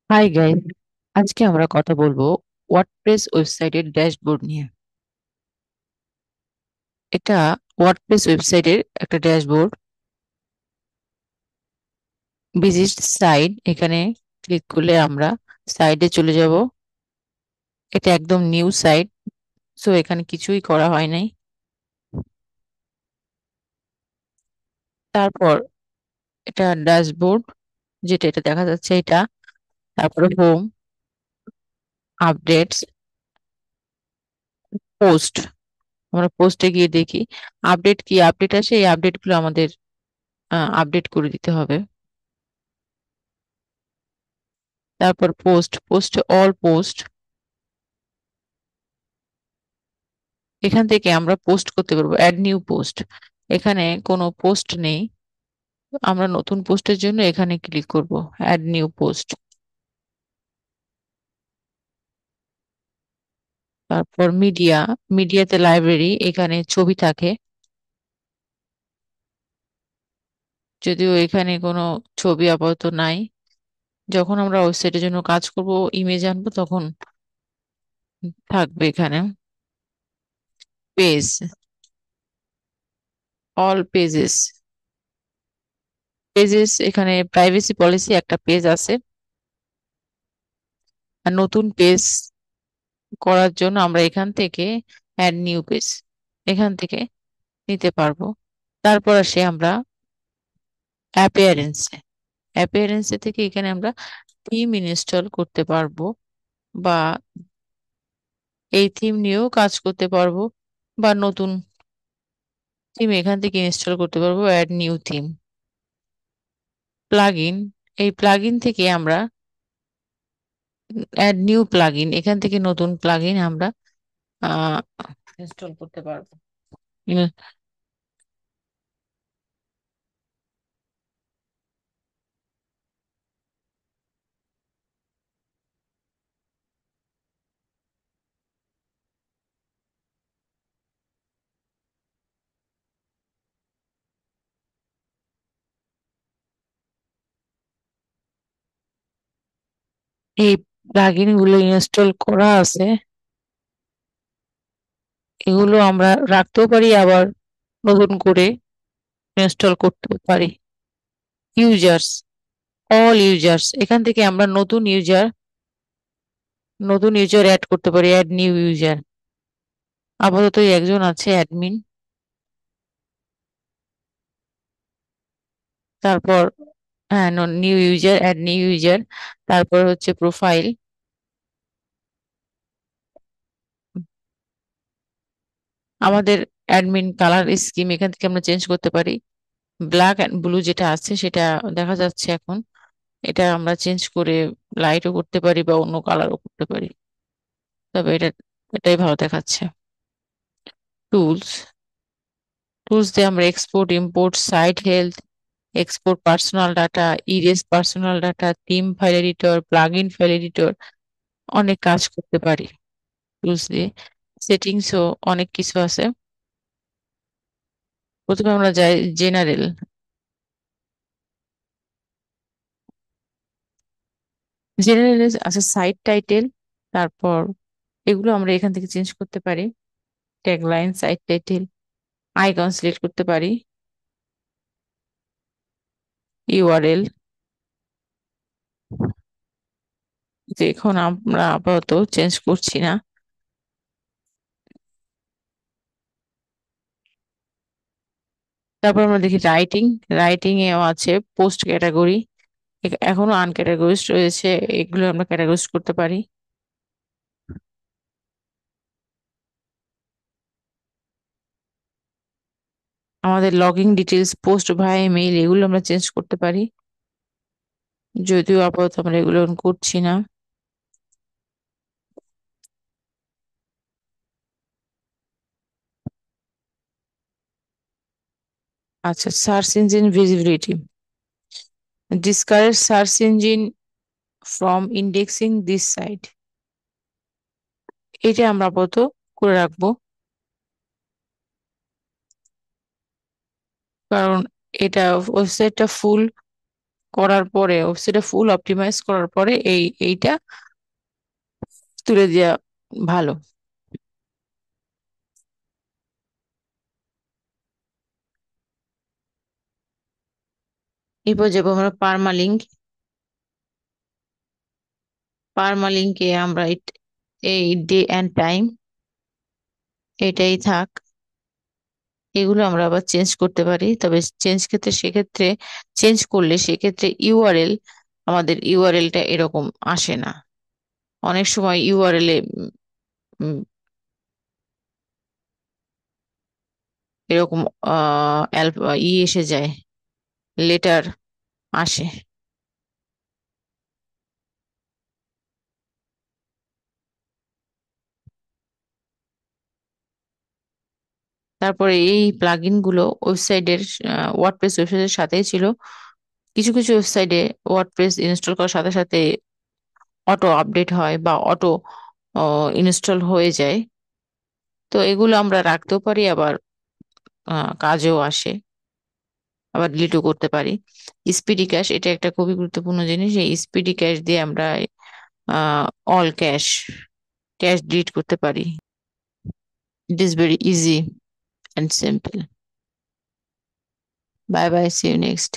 Hi guys, আজকে আমরা কথা বলবো ওয়ার্ডপ্রেস ওয়েবসাইটের ড্যাশবোর্ড নিয়ে। এটা ওয়ার্ডপ্রেস ওয়েবসাইটের একটা ড্যাশবোর্ড, ভিজিট সাইট। এখানে ক্লিক করলে আমরা সাইটে চলে যাব। এটা একদম নিউ সাইট, সো এখানে কিছুই করা হয় নাই। তারপর এটা ড্যাশবোর্ড, যেটা এটা দেখা যাচ্ছে এটা। তারপরে হোম, আপডেটস, পোস্ট। আমরা পোস্টে গিয়ে দেখি আপডেট কি আপডেট আসে, এই আপডেট গুলো আমাদের আপডেট করে দিতে হবে। তারপর পোস্ট, পোস্টে অল পোস্ট। এখান থেকে আমরা পোস্ট করতে পারবো, অ্যাড নিউ পোস্ট। এখানে কোনো পোস্ট নেই, আমরা নতুন পোস্টের জন্য এখানে ক্লিক করব, অ্যাড নিউ পোস্ট। তারপর মিডিয়া, মিডিয়াতে লাইব্রেরি, এখানে ছবি থাকে। যদিও এখানে কোনো ছবি আপাতত নাই, যখন আমরা ওয়েবসাইটের জন্য কাজ করব, ইমেজ আনবো, তখন থাকবে এখানে। Page, all pages, pages. এখানে প্রাইভেসি পলিসি একটা পেজ আছে, আর নতুন পেজ করার জন্য আমরা এখান থেকে অ্যাড নিউ পেজ এখান থেকে নিতে পারবো। তারপর আসে আমরা অ্যাপিয়ারেন্সে, অ্যাপিয়ারেন্সে থেকে এখানে আমরা থিম ইনস্টল করতে পারবো, বা এই থিম নিয়েও কাজ করতে পারবো, বা নতুন থিম এখান থেকে ইনস্টল করতে পারবো, অ্যাড নিউ থিম। প্লাগইন, এই প্লাগইন থেকে আমরা অ্যাড নিউ প্লাগইন, এখান থেকে নতুন প্লাগইন আমরা ইনস্টল করতে পারবো। উম, এই প্লাগইন গুলো ইনস্টল করা আছে, এগুলো আমরা রাখতেও পারি, আবার নতুন করে ইনস্টল করতেও পারি। ইউজার্স, অল ইউজার্স, এখান থেকে আমরা নতুন ইউজার অ্যাড করতে পারি, অ্যাড নিউ ইউজার। আপাতত একজন আছে অ্যাডমিন। তারপর হ্যাঁ, new user, add new user. তারপর হচ্ছে প্রোফাইল, আমাদের অ্যাডমিন কালার স্কিম এখান থেকে আমরা চেঞ্জ করতে পারি। ব্ল্যাক অ্যান্ড ব্লু যেটা আছে সেটা দেখা যাচ্ছে এখন, এটা আমরা চেঞ্জ করে লাইটও করতে পারি বা অন্য কালারও করতে পারি, তবে এটাই ভালো দেখাচ্ছে। টুলস, টুলস দিয়ে আমরা export, import, site health, export personal data, erase personal data, theme file editor, plugin file editor, অনেক কাজ করতে পারি টুলস দিয়ে। সেটিংসও অনেক কিছু আছে। প্রথমে আমরা যাই জেনারেল, জেনারেল আছে সাইট টাইটেল। তারপর এগুলো আমরা এখান থেকে চেঞ্জ করতে পারি, tagline, site title, icon select করতে পারি, ইউআরএল। এখন আমরা আপাতত চেঞ্জ করছি না। তারপর আমরা দেখি রাইটিং, রাইটিং এও আছে পোস্ট ক্যাটাগরি, এখনো আনক্যাটাগরিজড রয়েছে, এগুলো আমরা ক্যাটাগরাইজ করতে পারি। আমাদের লগইন ডিটেলস, পোস্ট ভাই মেইল, এগুলো আমরা চেঞ্জ করতে পারি, যদিও আপাতত আমরা এগুলো করছি না। আচ্ছা, search engine visibility, discourage search engine from indexing this site, এটা আমরা আপাতত করে রাখবো, কারণ এটা ওয়েবসাইটটা ফুল করার পরে, ওয়েবসাইটটা ফুল অপটিমাইজ করার পরে এইটা তুলে দেওয়া ভালো। এরপর যাবো আমরা পার্মালিঙ্ক। পার্মালিঙ্কে আমরা এই ডে অ্যান্ড টাইম এটাই থাক। এগুলো আমরা আবার চেঞ্জ করতে পারি, তবে সেক্ষেত্রে চেঞ্জ করলে সেক্ষেত্রে ইউআরএল, আমাদের ইউআরএলটা এরকম আসে না। অনেক সময় ইউআরএল এ এরকম এসে যায়, লেটার আসে। তারপরে এই প্লাগইন গুলো ওয়েবসাইটের, ওয়ার্ডপ্রেস ওয়েবসাইটের সাথেই ছিল। কিছু কিছু ওয়েবসাইটে ওয়ার্ডপ্রেস ইনস্টল করার সাথে সাথে অটো আপডেট হয় বা অটো ইনস্টল হয়ে যায়। তো এগুলো আমরা রাখতেও পারি, আবার কাজেও আসে, আবার ডিলিটও করতে পারি। স্পিডি ক্যাশ এটা একটা খুবই গুরুত্বপূর্ণ জিনিস। এই স্পিডি ক্যাশ দিয়ে আমরা অল ক্যাশ ক্যাশ ডিলিট করতে পারি। It is very easy and simple. Bye bye, see you next.